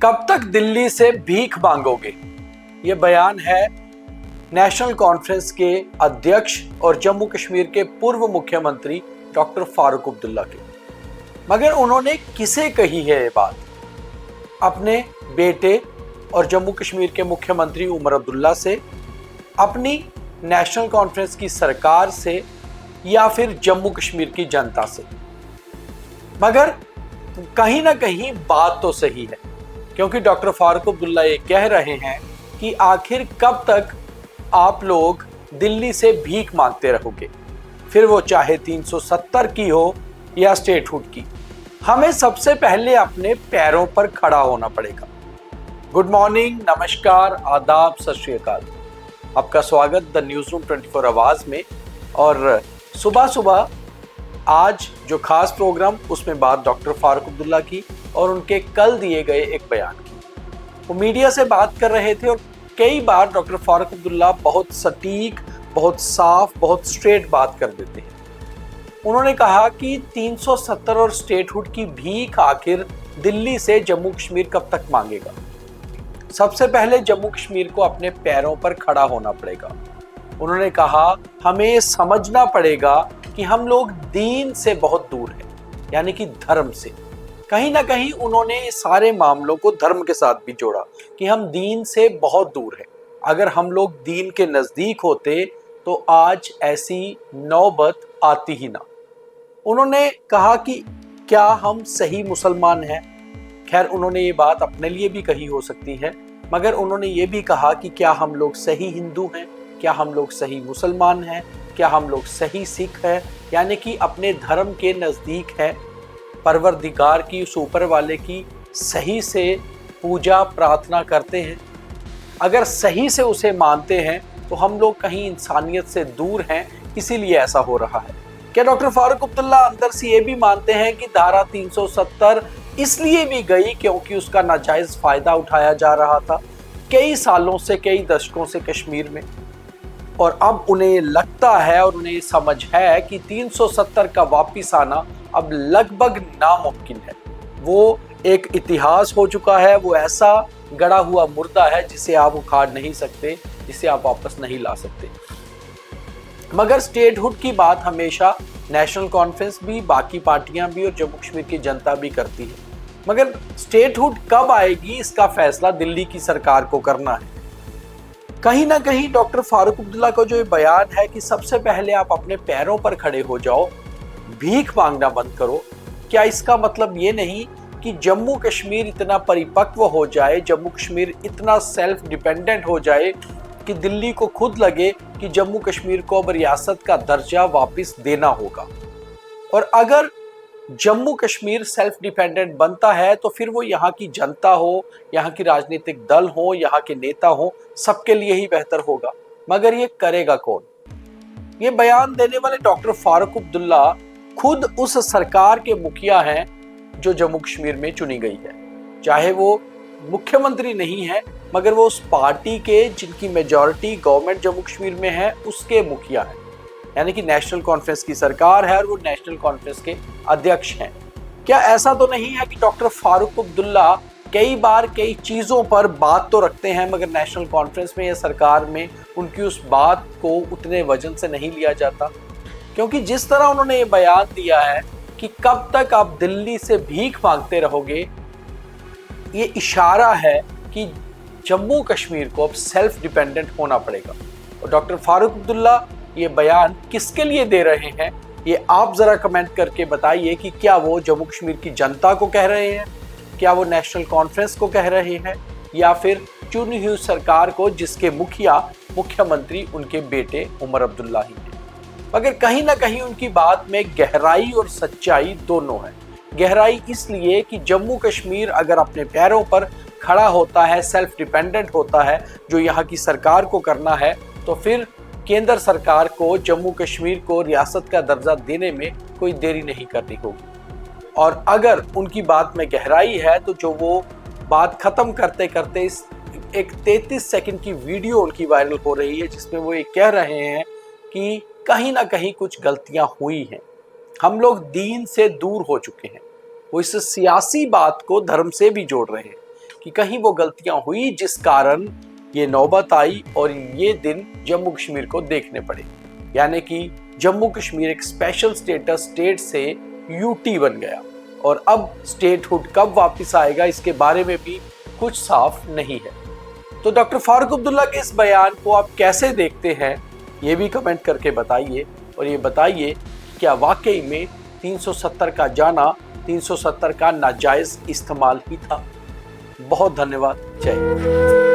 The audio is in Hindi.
कब तक दिल्ली से भीख मांगोगे? ये बयान है नेशनल कॉन्फ्रेंस के अध्यक्ष और जम्मू कश्मीर के पूर्व मुख्यमंत्री डॉक्टर फारूक अब्दुल्ला के। मगर उन्होंने किसे कही है ये बात? अपने बेटे और जम्मू कश्मीर के मुख्यमंत्री उमर अब्दुल्ला से, अपनी नेशनल कॉन्फ्रेंस की सरकार से, या फिर जम्मू कश्मीर की जनता से? मगर कहीं ना कहीं बात तो सही है, क्योंकि डॉक्टर फारूक अब्दुल्ला ये कह रहे हैं कि आखिर कब तक आप लोग दिल्ली से भीख मांगते रहोगे, फिर वो चाहे 370 की हो या स्टेटहुड की। हमें सबसे पहले अपने पैरों पर खड़ा होना पड़ेगा। गुड मॉर्निंग, नमस्कार, आदाब, सत श्री अकाल। आपका स्वागत द न्यूज़ रूम 24 आवाज़ में। और सुबह सुबह आज जो खास प्रोग्राम, उसमें बात डॉक्टर फारूक अब्दुल्ला की और उनके कल दिए गए एक बयान की। वो मीडिया से बात कर रहे थे और कई बार डॉक्टर फारूक अब्दुल्ला बहुत सटीक, बहुत साफ, बहुत स्ट्रेट बात कर देते हैं। उन्होंने कहा कि 370 और स्टेटहुड की भीख आखिर दिल्ली से जम्मू कश्मीर कब तक मांगेगा। सबसे पहले जम्मू कश्मीर को अपने पैरों पर खड़ा होना पड़ेगा। उन्होंने कहा हमें ये समझना पड़ेगा कि हम लोग दीन से बहुत दूर हैं, यानी कि धर्म से। कहीं ना कहीं उन्होंने सारे मामलों को धर्म के साथ भी जोड़ा कि हम दीन से बहुत दूर हैं। अगर हम लोग दीन के नज़दीक होते तो आज ऐसी नौबत आती ही ना। उन्होंने कहा कि क्या हम सही मुसलमान हैं? खैर, उन्होंने ये बात अपने लिए भी कही हो सकती है, मगर उन्होंने ये भी कहा कि क्या हम लोग सही हिंदू हैं, क्या हम लोग सही मुसलमान हैं, क्या हम लोग सही सिख हैं, यानी कि अपने धर्म के नज़दीक है, परवरदिगार की, उस ऊपर वाले की सही से पूजा प्रार्थना करते हैं। अगर सही से उसे मानते हैं तो हम लोग कहीं इंसानियत से दूर हैं, इसीलिए ऐसा हो रहा है। क्या डॉक्टर फारूक अब्दुल्ला अंदर से ये भी मानते हैं कि धारा 370 इसलिए भी गई क्योंकि उसका नाजायज़ फ़ायदा उठाया जा रहा था कई सालों से, कई दशकों से कश्मीर में, और अब उन्हें लगता है और उन्हें समझ है कि 370 का वापिस आना अब लगभग नामुमकिन है। वो एक इतिहास हो चुका है, वो ऐसा गड़ा हुआ मुर्दा है जिसे आप उखाड़ नहीं सकते, जिसे आप वापस नहीं ला सकते। मगर स्टेटहुड की बात हमेशा नेशनल कॉन्फ्रेंस भी, बाकी पार्टियां भी और जम्मू कश्मीर की जनता भी करती है। मगर स्टेटहुड कब आएगी, इसका फैसला दिल्ली की सरकार को करना है। कहीं ना कहीं डॉक्टर फारूक अब्दुल्ला का जो ये बयान है कि सबसे पहले आप अपने पैरों पर खड़े हो जाओ, भीख मांगना बंद करो, क्या इसका मतलब ये नहीं कि जम्मू कश्मीर इतना परिपक्व हो जाए, जम्मू कश्मीर इतना सेल्फ डिपेंडेंट हो जाए कि दिल्ली को खुद लगे कि जम्मू कश्मीर को अब रियासत का दर्जा वापस देना होगा? और अगर जम्मू कश्मीर सेल्फ डिपेंडेंट बनता है तो फिर वो यहाँ की जनता हो, यहाँ की राजनीतिक दल हो, यहाँ के नेता हो, सबके लिए ही बेहतर होगा। मगर ये करेगा कौन? ये बयान देने वाले डॉक्टर फारूक अब्दुल्ला खुद उस सरकार के मुखिया हैं जो जम्मू कश्मीर में चुनी गई है। चाहे वो मुख्यमंत्री नहीं है, मगर वो उस पार्टी के जिनकी मेजॉरिटी गवर्नमेंट जम्मू कश्मीर में है, उसके मुखिया हैं, यानी कि नेशनल कॉन्फ्रेंस की सरकार है और वो नेशनल कॉन्फ्रेंस के अध्यक्ष हैं। क्या ऐसा तो नहीं है कि डॉक्टर फारूक अब्दुल्ला कई बार कई चीज़ों पर बात तो रखते हैं, मगर नेशनल कॉन्फ्रेंस में या सरकार में उनकी उस बात को उतने वजन से नहीं लिया जाता? क्योंकि जिस तरह उन्होंने ये बयान दिया है कि कब तक आप दिल्ली से भीख मांगते रहोगे, ये इशारा है कि जम्मू कश्मीर को अब सेल्फ डिपेंडेंट होना पड़ेगा। और डॉक्टर फारूक अब्दुल्ला ये बयान किसके लिए दे रहे हैं, ये आप ज़रा कमेंट करके बताइए कि क्या वो जम्मू कश्मीर की जनता को कह रहे हैं, क्या वो नेशनल कॉन्फ्रेंस को कह रहे हैं, या फिर चुनी हुई सरकार को जिसके मुख्यमंत्री उनके बेटे उमर अब्दुल्ला ही हैं। मगर कहीं ना कहीं उनकी बात में गहराई और सच्चाई दोनों है। गहराई इसलिए कि जम्मू कश्मीर अगर अपने पैरों पर खड़ा होता है, सेल्फ डिपेंडेंट होता है, जो यहाँ की सरकार को करना है, तो फिर केंद्र सरकार को जम्मू कश्मीर को रियासत का दर्जा देने में कोई देरी नहीं करनी होगी। और अगर उनकी बात में गहराई है तो जो वो बात ख़त्म करते करते इस एक 33 सेकंड की वीडियो उनकी वायरल हो रही है, जिसमें वो ये कह रहे हैं कि कहीं ना कहीं कुछ गलतियां हुई हैं, हम लोग दीन से दूर हो चुके हैं। वो इस सियासी बात को धर्म से भी जोड़ रहे हैं कि कहीं वो गलतियां हुई जिस कारण ये नौबत आई और ये दिन जम्मू कश्मीर को देखने पड़े, यानी कि जम्मू कश्मीर एक स्पेशल स्टेटस स्टेट से यूटी बन गया और अब स्टेटहुड कब वापस आएगा इसके बारे में भी कुछ साफ नहीं है। तो डॉक्टर फारूक अब्दुल्ला के इस बयान को आप कैसे देखते हैं, ये भी कमेंट करके बताइए और ये बताइए क्या वाकई में 370 का जाना 370 का नाजायज इस्तेमाल ही था। बहुत धन्यवाद। जय हिंद।